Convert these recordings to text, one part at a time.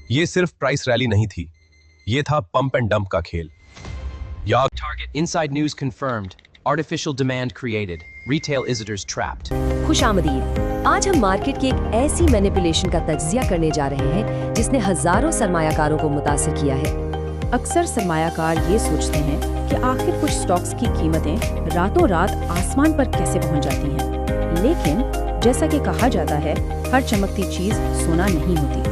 ये सिर्फ price rally नहीं थी, ये था पंप एंड डंप का खेल। Target inside news confirmed. Artificial demand created. Retail visitors trapped. खुशामदीद। आज हम मार्केट की एक ऐसी मैनिपुलेशन का तज्जिया करने जा रहे हैं जिसने हजारों सरमायाकारों को मुतासिर किया है। अक्सर सरमायाकार ये सोचते हैं कि आखिर कुछ स्टॉक्स की कीमतें रातों रात आसमान पर कैसे पहुंच जाती हैं, लेकिन जैसा कि कहा जाता है, हर चमकती चीज सोना नहीं होती।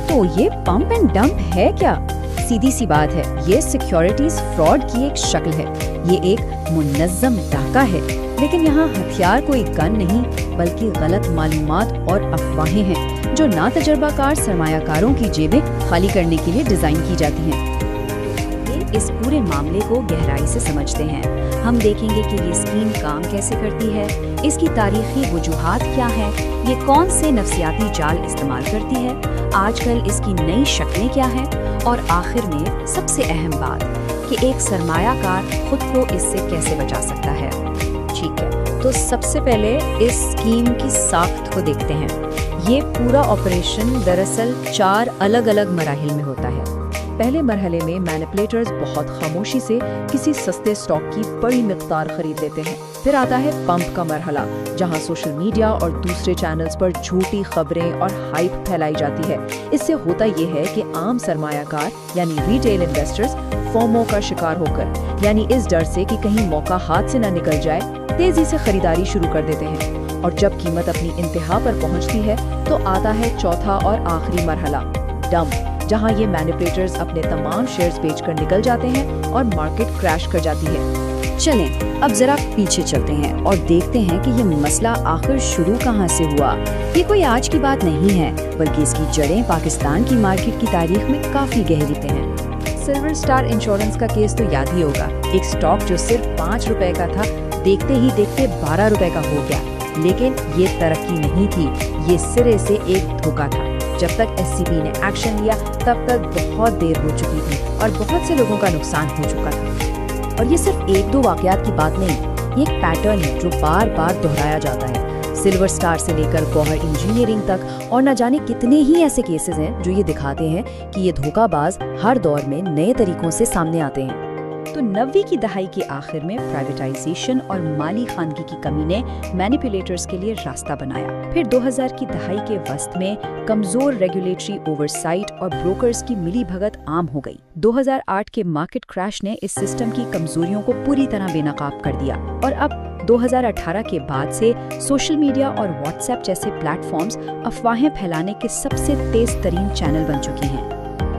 तो ये पंप एंड डंप है क्या? सीधी सी बात है, ये सिक्योरिटीज फ्रॉड की एक शक्ल है। ये एक मुनज़्ज़म डाका है, लेकिन यहाँ हथियार कोई गन नहीं बल्कि गलत मालूमात और अफवाहें हैं जो ना तजर्बाकार सरमायाकारों की जेबें खाली करने के लिए डिजाइन की जाती हैं। इस पूरे मामले को गहराई से समझते हैं। हम देखेंगे कि ये स्कीम काम कैसे करती है, इसकी तारीखी वजूहात क्या है, ये कौन से नफ्सियाती जाल इस्तेमाल करती है, आजकल इसकी नई शक्लें क्या हैं, और आखिर में सबसे अहम बात कि एक सरमायाकार खुद को इससे कैसे बचा सकता है। ठीक है, तो सबसे पहले इस स्कीम की साख्त को देखते हैं। ये पूरा ऑपरेशन दरअसल 4 अलग अलग मराहिल में होता है। पहले मरहले में मैनिपुलेटर्स बहुत खामोशी से किसी सस्ते स्टॉक की बड़ी मिकदार खरीद लेते हैं। फिर आता है पंप का मरहला, जहां सोशल मीडिया और दूसरे चैनल्स पर झूठी खबरें और हाइप फैलाई जाती है। इससे होता ये है कि आम सरमायाकार यानी रिटेल इन्वेस्टर्स फोमो का शिकार होकर, यानी इस डर से कि कहीं मौका हाथ से न निकल जाए, तेजी से खरीदारी शुरू कर देते हैं। और जब कीमत अपनी इंतहा पर पहुंचती है तो आता है चौथा और आखिरी मरहला, डंप, जहां ये मैनिपुलेटर्स अपने तमाम शेयर्स बेचकर निकल जाते हैं और मार्केट क्रैश कर जाती है। चलें अब जरा पीछे चलते हैं और देखते हैं कि ये मसला आखिर शुरू कहाँ से हुआ। ये कोई आज की बात नहीं है, बल्कि इसकी जड़ें पाकिस्तान की मार्केट की तारीख में काफी गहरी पे हैं। सिल्वर स्टार इंश्योरेंस का केस तो याद ही होगा। एक स्टॉक जो सिर्फ 5 रुपए का था, देखते ही देखते 12 रुपए का हो गया। लेकिन ये तरक्की नहीं थी, ये सिरे से एक धोखा था। जब तक SCB ने एक्शन लिया तब तक बहुत देर हो चुकी थी और बहुत से लोगों का नुकसान हो चुका था। और ये सिर्फ 1-2 वाकयात की बात नहीं, ये एक पैटर्न है जो बार बार दोहराया जाता है। सिल्वर स्टार से लेकर गौहर इंजीनियरिंग तक और न जाने कितने ही ऐसे केसेस हैं जो ये दिखाते हैं कि ये धोखाबाज हर दौर में नए तरीकों से सामने आते हैं। तो 90 की दहाई के आखिर में प्राइवेटाइजेशन और माली खानगी की कमी ने मैनिपुलेटर्स के लिए रास्ता बनाया। फिर 2000 की दहाई के वस्त में कमजोर रेगुलेटरी ओवरसाइट और ब्रोकर्स की मिलीभगत आम हो गई। 2008 के मार्केट क्रैश ने इस सिस्टम की कमजोरियों को पूरी तरह बेनकाब कर दिया। और अब 2018 के बाद से सोशल मीडिया और व्हाट्सएप जैसे प्लेटफॉर्म्स अफवाहें फैलाने के सबसे तेज तरीन चैनल बन चुके हैं।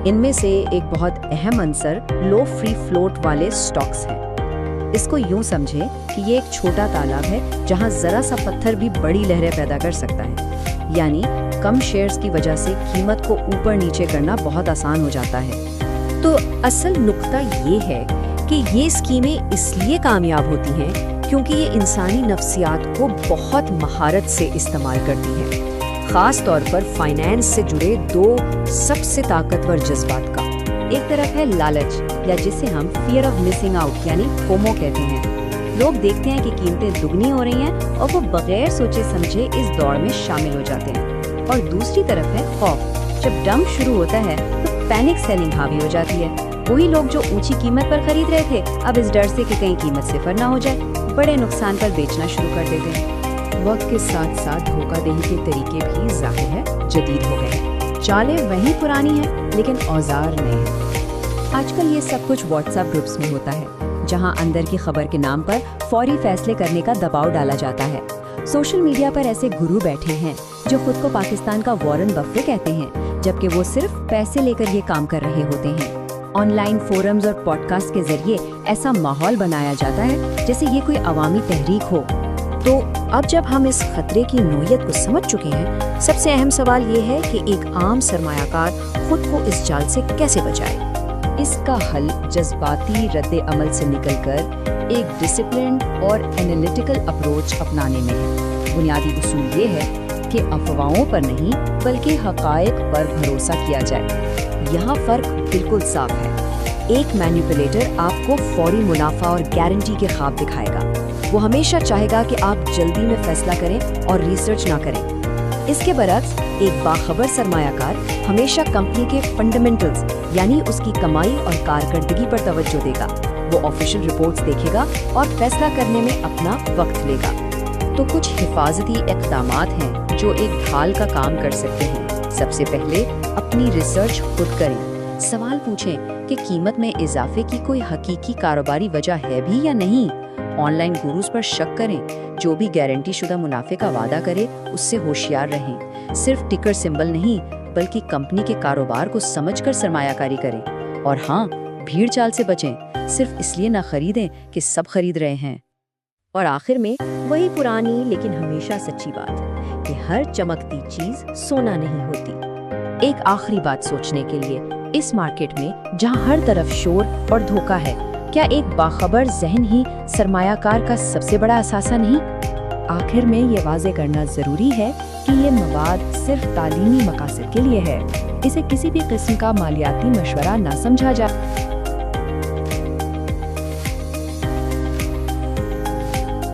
इनमें से एक बहुत अहम अंसर लो फ्री फ्लोट वाले स्टॉक्स हैं। इसको यूं समझें कि ये एक छोटा तालाब है जहां जरा सा पत्थर भी बड़ी लहरें पैदा कर सकता है। यानी कम शेयर्स की वजह से कीमत को ऊपर नीचे करना बहुत आसान हो जाता है। तो असल नुक्ता ये है कि ये स्कीमें इसलिए कामयाब होती हैं क्योंकि ये इंसानी नफ्सियात को बहुत महारत से इस्तेमाल करती हैं, खास तौर पर फाइनेंस से जुड़े 2 सबसे ताकतवर जज्बात का। एक तरफ है लालच, या जिसे हम फियर ऑफ मिसिंग आउट यानी फोमो कहते हैं। लोग देखते हैं कि कीमतें दुगनी हो रही हैं और वो बगैर सोचे समझे इस दौड़ में शामिल हो जाते हैं। और दूसरी तरफ है खौफ। जब डंप शुरू होता है तो पैनिक सेलिंग हावी हो जाती है। वही लोग जो ऊंची कीमत पर खरीद रहे थे, अब इस डर से कि कहीं कीमत सिफर ना हो जाए, बड़े नुकसान पर बेचना शुरू कर देते हैं। वक्त के साथ साथ धोखाधड़ी के तरीके भी जाहिर है जदीद हो गए हैं। चालें वही पुरानी हैं, लेकिन औजार नए हैं। आजकल ये सब कुछ व्हाट्सएप ग्रुप्स में होता है, जहां अंदर की खबर के नाम पर फौरी फैसले करने का दबाव डाला जाता है। सोशल मीडिया पर ऐसे गुरु बैठे हैं जो खुद को पाकिस्तान का वॉरेन बफे कहते हैं, जबकि वो सिर्फ पैसे लेकर ये काम कर रहे होते हैं। ऑनलाइन फोरम्स और पॉडकास्ट के जरिए ऐसा माहौल बनाया जाता है जैसे ये कोई अवामी तहरीक हो। तो अब जब हम इस खतरे की नोयत को समझ चुके हैं, सबसे अहम सवाल ये है कि एक आम सरमायाकार खुद को इस जाल से कैसे बचाए। इसका हल जज्बाती रद्द अमल से निकलकर एक डिसिप्लिन और एनालिटिकल अप्रोच अपनाने में है। बुनियादी उसूल ये है कि अफवाहों पर नहीं बल्कि हकायक पर भरोसा किया जाए। यहाँ फर्क बिल्कुल साफ है। एक मैनिपुलेटर आपको फौरी मुनाफा और गारंटी के ख्वाब दिखाएगा। वो हमेशा चाहेगा कि आप जल्दी में फैसला करें और रिसर्च ना करें। इसके बरक्स एक बाखबर सरमायाकार हमेशा कंपनी के फंडामेंटल्स यानी उसकी कमाई और कारकर्दगी पर तवज्जो देगा। वो ऑफिशियल रिपोर्ट्स देखेगा और फैसला करने में अपना वक्त लेगा। तो कुछ हिफाजती इक़दामात हैं जो एक ढाल का काम कर सकते हैं। सबसे पहले अपनी रिसर्च खुद करें। सवाल पूछें कि कीमत में इजाफे की कोई हकीकी कारोबारी वजह है भी या नहीं। ऑनलाइन गुरूज पर शक करें। जो भी गारंटी शुदा मुनाफे का वादा करे उससे होशियार रहें। सिर्फ टिकर सिंबल नहीं बल्कि कंपनी के कारोबार को समझकर सरमायाकारी करें। और हाँ, भीड़ चाल से बचें। सिर्फ इसलिए ना खरीदें कि सब खरीद रहे हैं। और आखिर में वही पुरानी लेकिन हमेशा सच्ची बात कि हर चमकती चीज सोना नहीं होती। एक आखिरी बात सोचने के लिए, इस मार्केट में जहां हर तरफ शोर और धोखा है, क्या एक बाखबर जहन ही सरमायाकार का सबसे बड़ा असासा नहीं? आखिर में ये वाज़े करना ज़रूरी है कि ये मवाद सिर्फ तालीमी मकासद के लिए है। इसे किसी भी किस्म का मालियाती मशवरा ना समझा जाए।